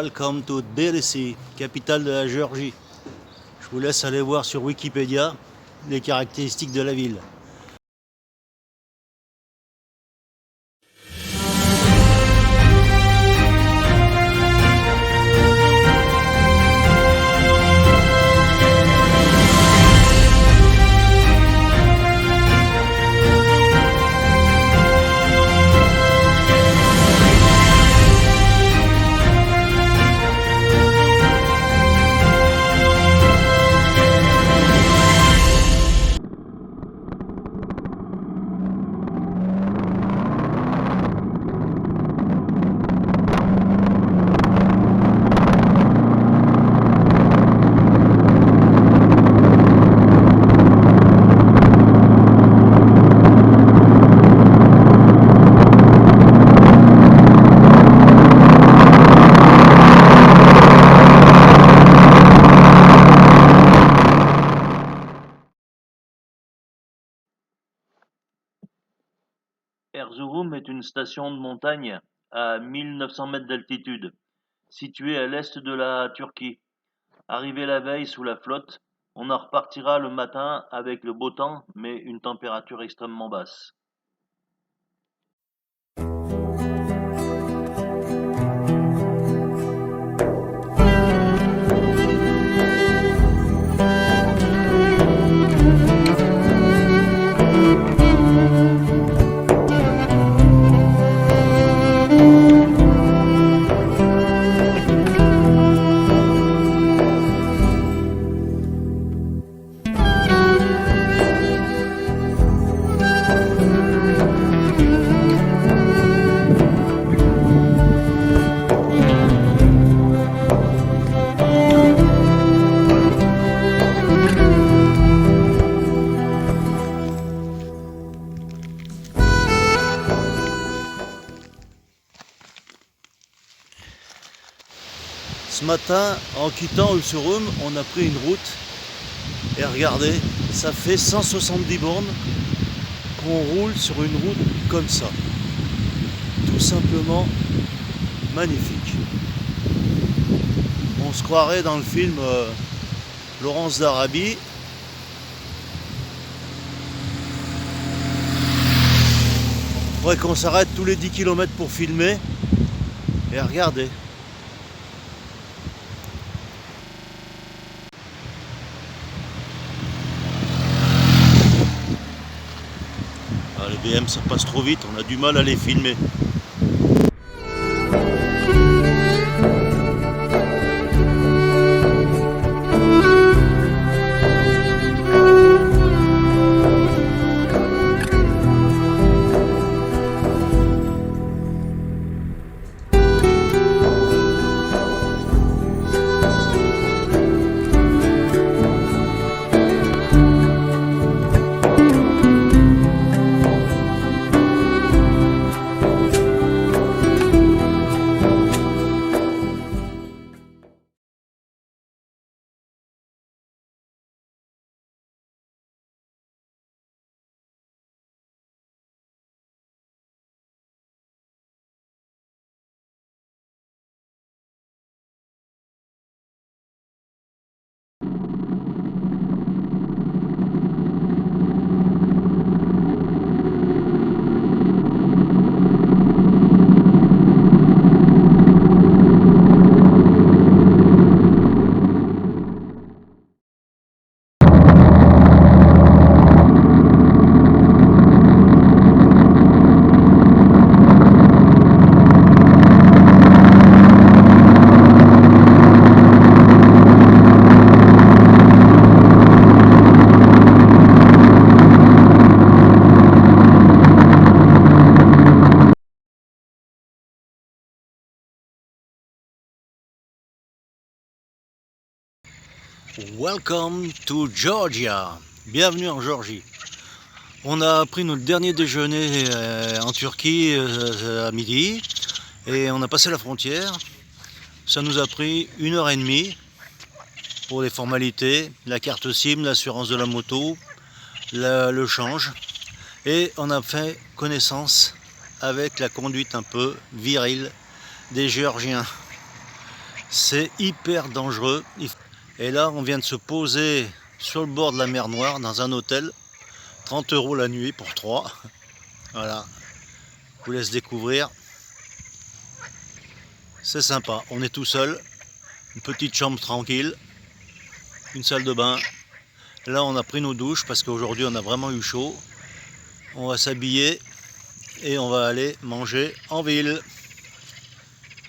Welcome to Tbilisi, capitale de la Géorgie. Je vous laisse aller voir sur Wikipédia les caractéristiques de la ville. Erzurum est une station de montagne à 1900 mètres d'altitude, située à l'est de la Turquie. Arrivé la veille sous la flotte, on en repartira le matin avec le beau temps, mais une température extrêmement basse. Ce matin, en quittant Erzurum, on a pris une route et regardez, ça fait 170 bornes qu'on roule sur une route comme ça. Tout simplement magnifique. On se croirait dans le film Laurence d'Arabie. Il faudrait qu'on s'arrête tous les 10 km pour filmer. Et regardez. Les BM ça passe trop vite, on a du mal à les filmer. Welcome to Georgia. Bienvenue en Géorgie. On a pris notre dernier déjeuner en Turquie à midi et on a passé la frontière. Ça nous a pris 1h30 pour les formalités, la carte SIM, l'assurance de la moto, le change. Et on a fait connaissance avec la conduite un peu virile des Géorgiens. C'est hyper dangereux. Et là, on vient de se poser sur le bord de la mer Noire dans un hôtel. 30 € la nuit pour 3. Voilà. Je vous laisse découvrir. C'est sympa. On est tout seul. Une petite chambre tranquille. Une salle de bain. Là, on a pris nos douches parce qu'aujourd'hui, on a vraiment eu chaud. On va s'habiller et on va aller manger en ville.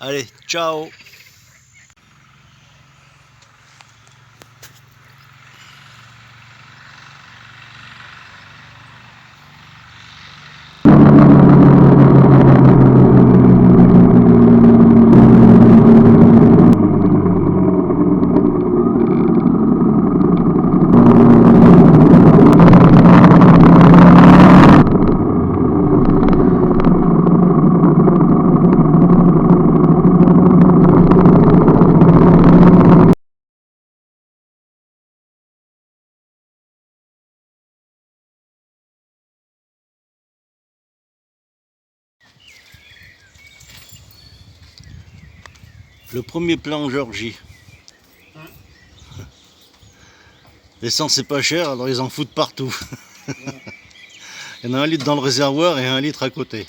Allez, ciao! Le premier plan en Géorgie. L'essence c'est pas cher, alors ils en foutent partout. Il y en a 1 litre dans le réservoir et 1 litre à côté.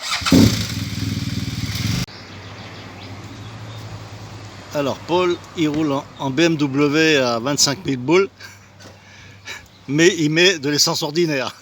Alors Paul, il roule en BMW à 25 000 boules, mais il met de l'essence ordinaire.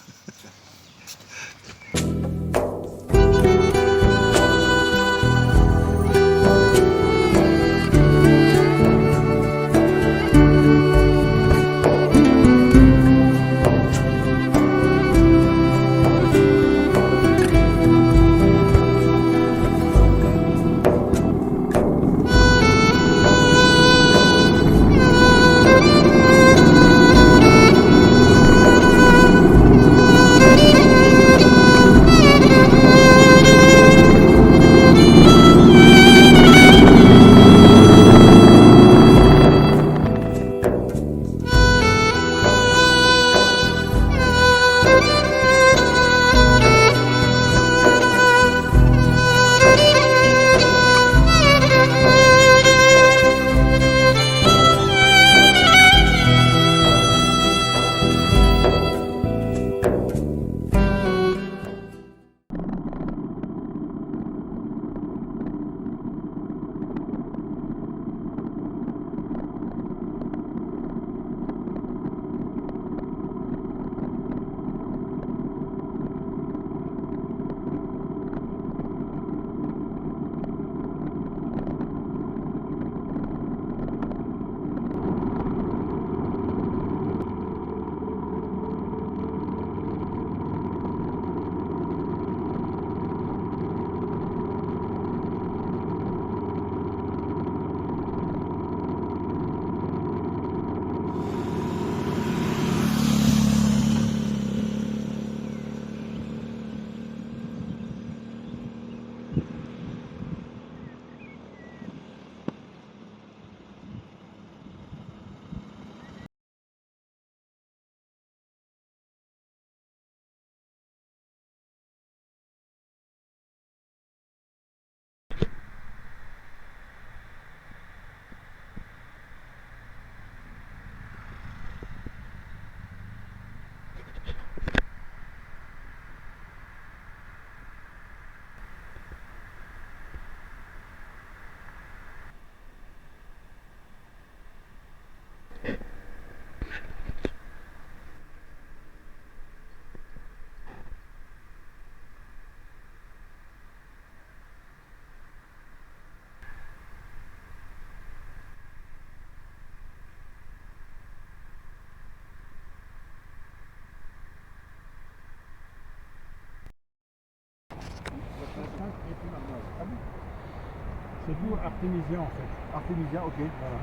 C'est tout artémisien en fait. Artémisien, ok. Voilà.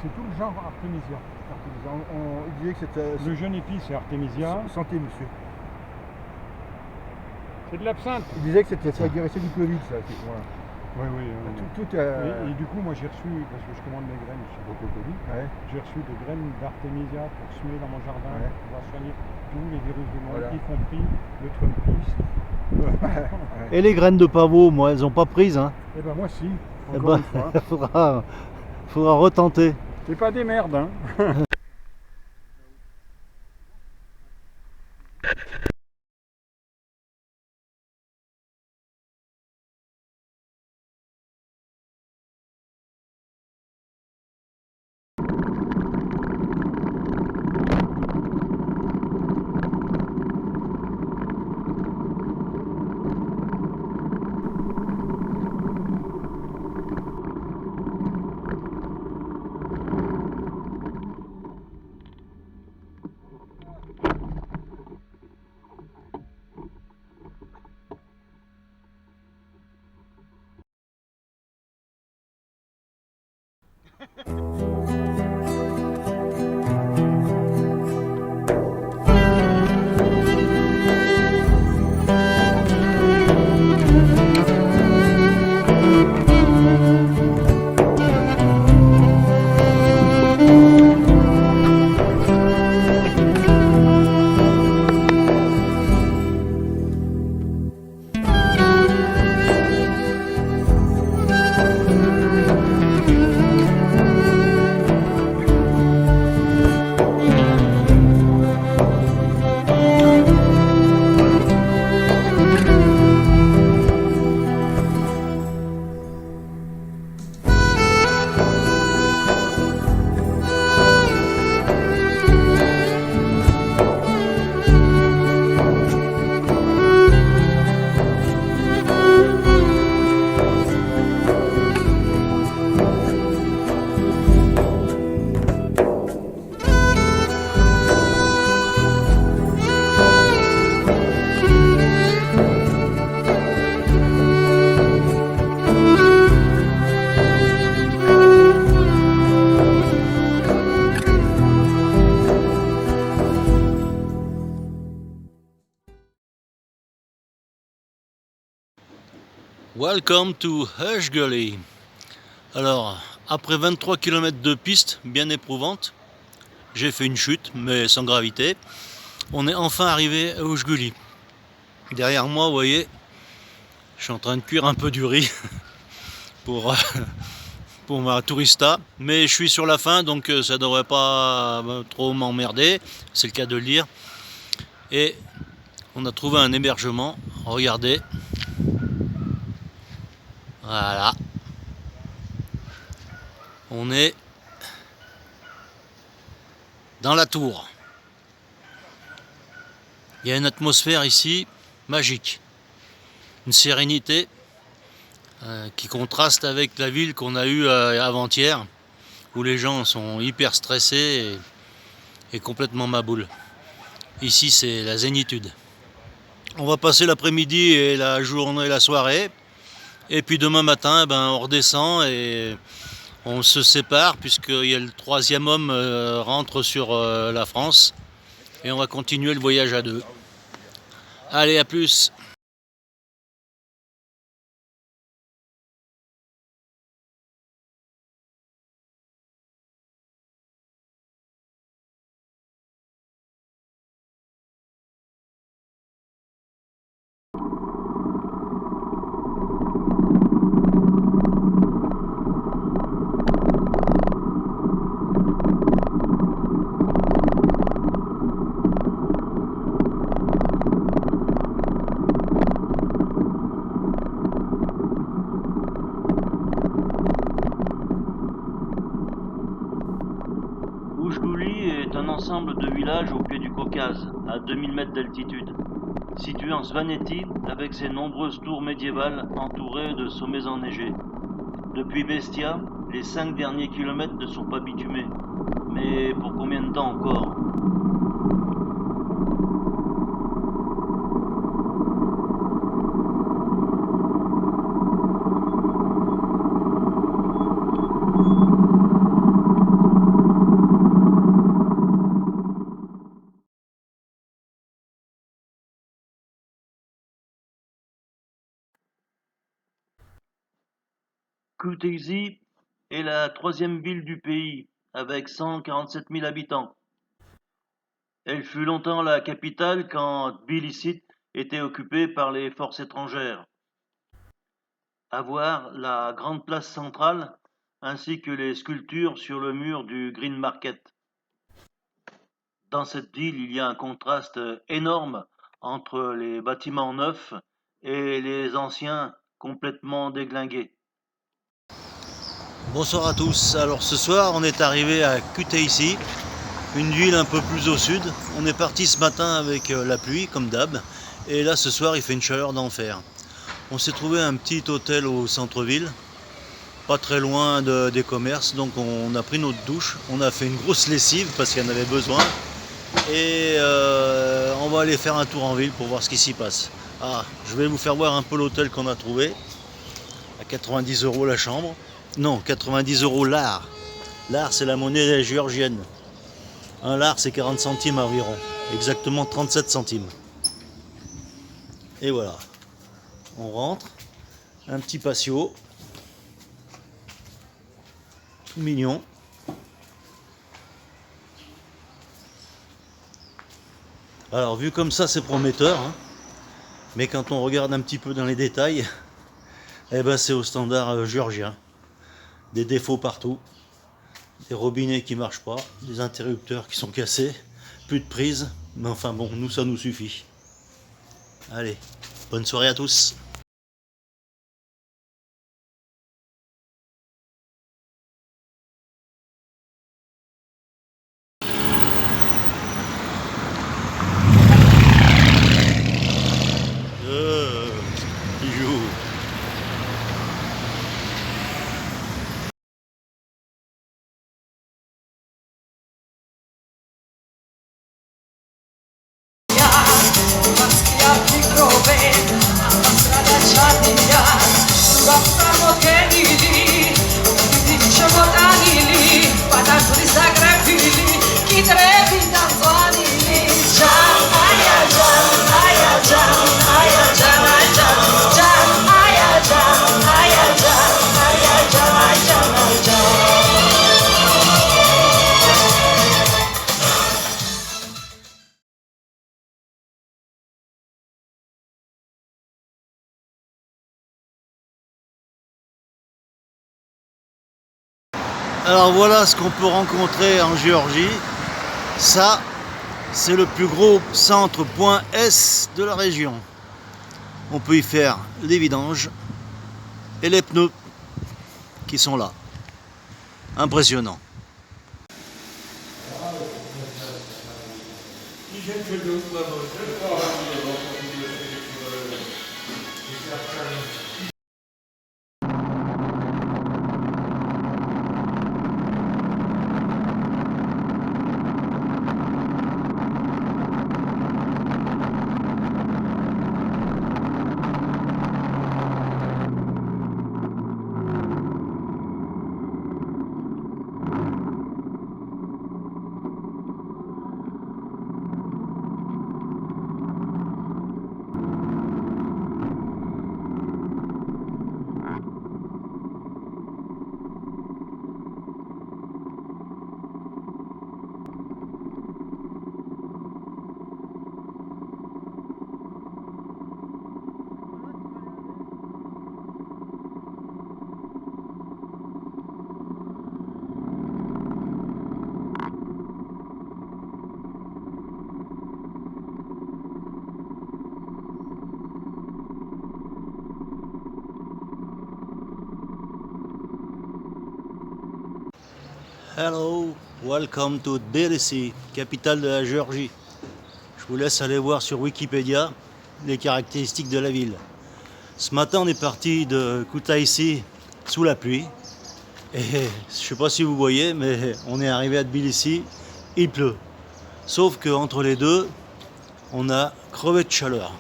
C'est tout le genre artémisien. Artémisien. Il disait que c'était... Le jeune épi c'est artémisien. Santé, monsieur. C'est de l'absinthe. Il disait que c'était ça guérissait du Covid, ça. Voilà. Oui, oui. Et du coup, moi j'ai reçu, parce que je commande mes graines chez Bococoli, j'ai reçu des graines d'artémisia pour semer dans mon jardin, pour pouvoir soigner tous les virus du monde, y compris le Trumpiste. Et les graines de pavot, moi, elles n'ont pas prises, hein. Eh ben moi si, Eh encore ben, une fois. Faudra retenter. C'est pas des merdes, hein. Welcome to Hush Gully. Alors, après 23 km de piste bien éprouvante, j'ai fait une chute, mais sans gravité. On est enfin arrivé à Hush Gully. Derrière moi, vous voyez, je suis en train de cuire un peu du riz pour ma tourista. Mais je suis sur la fin, donc ça devrait pas trop m'emmerder. C'est le cas de le dire. Et on a trouvé un hébergement. Regardez. Voilà. On est dans la tour. Il y a une atmosphère ici magique. Une sérénité qui contraste avec la ville qu'on a eue avant-hier, où les gens sont hyper stressés et complètement maboules. Ici, c'est la zénitude. On va passer l'après-midi et la journée et la soirée. Et puis demain matin, on redescend et on se sépare puisqu'il y a le troisième homme rentre sur la France. Et on va continuer le voyage à deux. Allez, à plus! Hush Gully est un ensemble de villages au pied du Caucase, à 2000 mètres d'altitude, situé en Svaneti avec ses nombreuses tours médiévales entourées de sommets enneigés. Depuis Bestia, les 5 derniers kilomètres ne sont pas bitumés. Mais pour combien de temps encore ? Kutaisi est la troisième ville du pays, avec 147 000 habitants. Elle fut longtemps la capitale quand Tbilissi était occupée par les forces étrangères. À voir la grande place centrale, ainsi que les sculptures sur le mur du Green Market. Dans cette ville, il y a un contraste énorme entre les bâtiments neufs et les anciens complètement déglingués. Bonsoir à tous. Alors ce soir, on est arrivé à Kutaisi, une ville un peu plus au sud. On est parti ce matin avec la pluie, comme d'hab. Et là, ce soir, il fait une chaleur d'enfer. On s'est trouvé un petit hôtel au centre-ville, pas très loin des commerces. Donc on a pris notre douche. On a fait une grosse lessive parce qu'il y en avait besoin. Et on va aller faire un tour en ville pour voir ce qui s'y passe. Ah, je vais vous faire voir un peu l'hôtel qu'on a trouvé. À 90 € la chambre. Non, 90 € l'art. L'art, c'est la monnaie géorgienne. Un lard, c'est 40 centimes environ. Exactement 37 centimes. Et voilà. On rentre. Un petit patio. Tout mignon. Alors, vu comme ça, c'est prometteur. Hein. Mais quand on regarde un petit peu dans les détails, eh ben, c'est au standard géorgien. Des défauts partout, des robinets qui marchent pas, des interrupteurs qui sont cassés, plus de prise, mais enfin bon, nous ça nous suffit. Allez, bonne soirée à tous. Il joue. Alors voilà ce qu'on peut rencontrer en Géorgie. Ça, c'est le plus gros centre point S de la région. On peut y faire les vidanges et les pneus qui sont là. Impressionnant. Hello, welcome to Tbilisi, capitale de la Géorgie. Je vous laisse aller voir sur Wikipédia les caractéristiques de la ville. Ce matin, on est parti de Kutaisi sous la pluie. Et je ne sais pas si vous voyez, mais on est arrivé à Tbilisi, il pleut. Sauf qu'entre les deux, on a crevé de chaleur.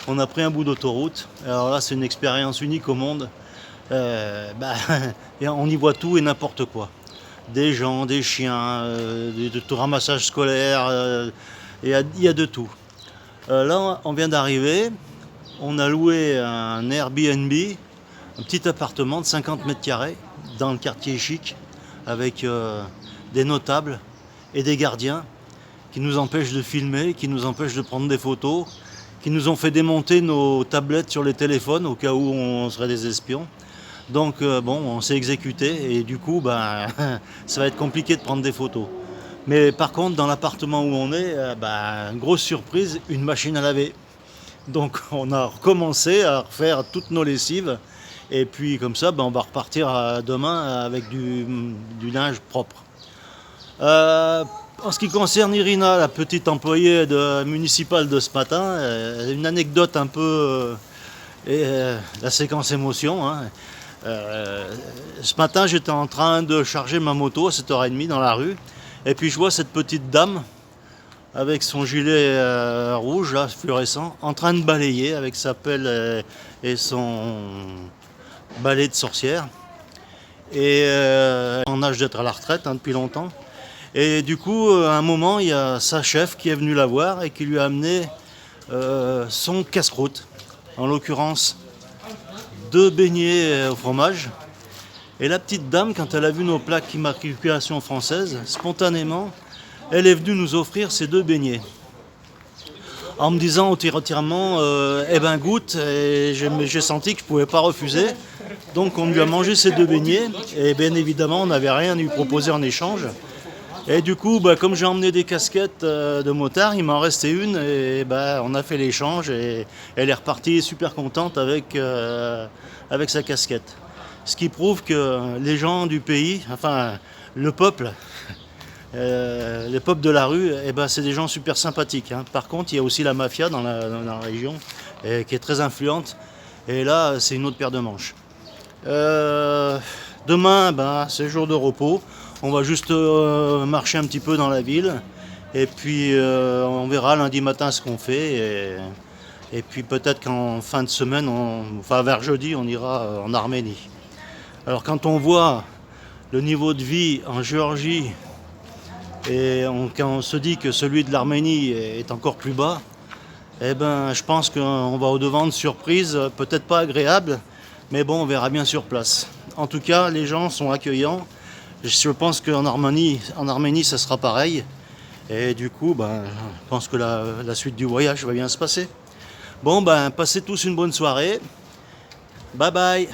On a pris un bout d'autoroute. Alors là, c'est une expérience unique au monde. On y voit tout et n'importe quoi. Des gens, des chiens, de ramassage scolaire, il y a de tout. Là, on vient d'arriver, on a loué un Airbnb, un petit appartement de 50 mètres carrés dans le quartier chic, avec des notables et des gardiens qui nous empêchent de filmer, qui nous empêchent de prendre des photos, qui nous ont fait démonter nos tablettes sur les téléphones au cas où on serait des espions. Donc bon, on s'est exécuté et du coup, ben, ça va être compliqué de prendre des photos. Mais par contre, dans l'appartement où on est, grosse surprise, une machine à laver. Donc on a recommencé à refaire toutes nos lessives. Et puis comme ça, on va repartir demain avec du linge propre. En ce qui concerne Irina, la petite employée municipale de ce matin, une anecdote un peu la séquence émotion. Hein. Ce matin, j'étais en train de charger ma moto à 7h30 dans la rue. Et puis je vois cette petite dame avec son gilet rouge, là, fluorescent, en train de balayer avec sa pelle et son balai de sorcière. Et en âge d'être à la retraite depuis longtemps. Et du coup, à un moment, il y a sa chef qui est venue la voir et qui lui a amené son casse-croûte. En l'occurrence, 2 beignets au fromage. Et la petite dame, quand elle a vu nos plaques d'immatriculation française, spontanément, elle est venue nous offrir ces 2 beignets. En me disant au retirement, goûte, et j'ai senti que je ne pouvais pas refuser. Donc on lui a mangé ces 2 beignets, et bien évidemment, on n'avait rien à lui proposer en échange. Et du coup, comme j'ai emmené des casquettes de motard, il m'en restait une, et on a fait l'échange, et elle est repartie super contente avec sa casquette. Ce qui prouve que les gens du pays, enfin le peuple, les peuples de la rue, c'est des gens super sympathiques. Hein. Par contre, il y a aussi la mafia dans la région, qui est très influente, et là, c'est une autre paire de manches. Demain, c'est jour de repos. On va juste marcher un petit peu dans la ville. Et puis on verra lundi matin ce qu'on fait. Et puis peut-être qu'en fin de semaine, vers jeudi, on ira en Arménie. Alors quand on voit le niveau de vie en Géorgie et quand on se dit que celui de l'Arménie est encore plus bas, je pense qu'on va au-devant de surprises, peut-être pas agréables, mais bon, on verra bien sur place. En tout cas, les gens sont accueillants. Je pense qu'en Arménie, ça sera pareil. Et du coup, je pense que la suite du voyage va bien se passer. Bon, passez tous une bonne soirée. Bye bye.